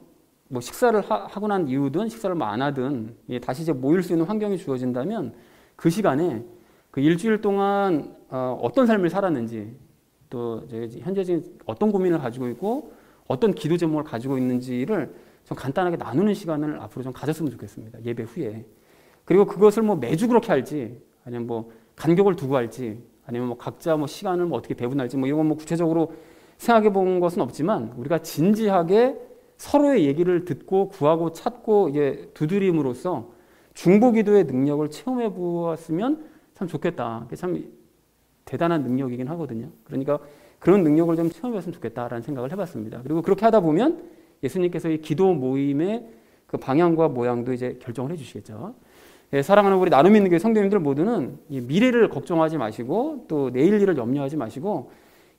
식사를 하고 난 이후든 식사를 안 하든 다시 이제 모일 수 있는 환경이 주어진다면 그 시간에 그 일주일 동안 어떤 삶을 살았는지 또 현재 지금 어떤 고민을 가지고 있고 어떤 기도 제목을 가지고 있는지를 좀 간단하게 나누는 시간을 앞으로 좀 가졌으면 좋겠습니다. 예배 후에. 그리고 그것을 매주 그렇게 할지 아니면 간격을 두고 할지 아니면 각자 시간을 어떻게 배분할지 이런 건 구체적으로 생각해 본 것은 없지만 우리가 진지하게 서로의 얘기를 듣고 구하고 찾고 이제 두드림으로써 중보기도의 능력을 체험해 보았으면 참 좋겠다. 참 대단한 능력이긴 하거든요. 그러니까 그런 능력을 좀 체험해 봤으면 좋겠다라는 생각을 해봤습니다. 그리고 그렇게 하다 보면 예수님께서 이 기도 모임의 그 방향과 모양도 이제 결정을 해주시겠죠. 예, 사랑하는 우리 나눔 있는 교회 성도님들 모두는 이 미래를 걱정하지 마시고 또 내일 일을 염려하지 마시고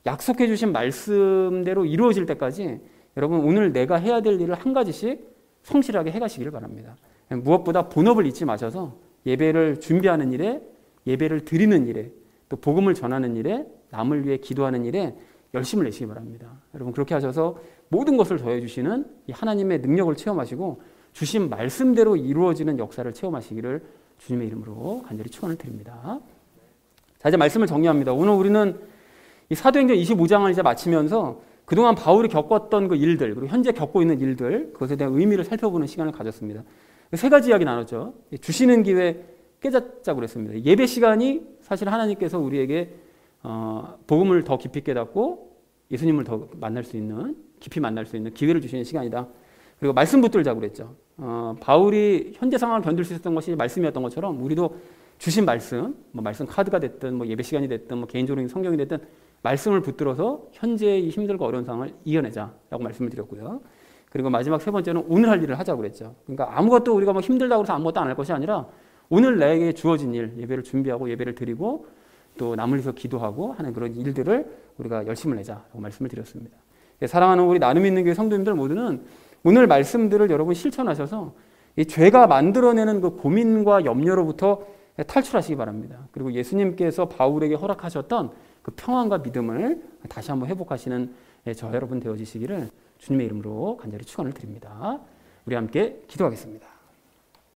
약속해 주신 말씀대로 이루어질 때까지 여러분 오늘 내가 해야 될 일을 한 가지씩 성실하게 해가시기를 바랍니다. 무엇보다 본업을 잊지 마셔서 예배를 준비하는 일에 예배를 드리는 일에 또 복음을 전하는 일에 남을 위해 기도하는 일에 열심을 내시기 바랍니다. 여러분 그렇게 하셔서 모든 것을 더해 주시는 이 하나님의 능력을 체험하시고 주신 말씀대로 이루어지는 역사를 체험하시기를 주님의 이름으로 간절히 축원을 드립니다. 자, 이제 말씀을 정리합니다. 오늘 우리는 이 사도행전 25장을 이제 마치면서 그동안 바울이 겪었던 그 일들 그리고 현재 겪고 있는 일들 그것에 대한 의미를 살펴보는 시간을 가졌습니다. 세 가지 이야기 나눴죠. 주시는 기회 깨닫자고 그랬습니다. 예배 시간이 사실 하나님께서 우리에게 복음을 더 깊이 깨닫고 예수님을 더 만날 수 있는 깊이 만날 수 있는 기회를 주시는 시간이다. 그리고 말씀 붙들자고 그랬죠. 바울이 현재 상황을 견딜 수 있었던 것이 말씀이었던 것처럼 우리도 주신 말씀, 말씀 카드가 됐든 예배 시간이 됐든 개인적으로 성경이 됐든 말씀을 붙들어서 현재의 힘들고 어려운 상황을 이겨내자라고 말씀을 드렸고요. 그리고 마지막 세 번째는 오늘 할 일을 하자고 그랬죠. 그러니까 아무것도 우리가 힘들다고 해서 아무것도 안 할 것이 아니라 오늘 나에게 주어진 일, 예배를 준비하고 예배를 드리고 또 남을 위해서 기도하고 하는 그런 일들을 우리가 열심을 내자라고 말씀을 드렸습니다. 사랑하는 우리 나눔 있는 교회 성도님들 모두는 오늘 말씀들을 여러분 실천하셔서 이 죄가 만들어내는 그 고민과 염려로부터 탈출하시기 바랍니다. 그리고 예수님께서 바울에게 허락하셨던 그 평안과 믿음을 다시 한번 회복하시는 저 여러분 되어지시기를 주님의 이름으로 간절히 축원을 드립니다. 우리 함께 기도하겠습니다.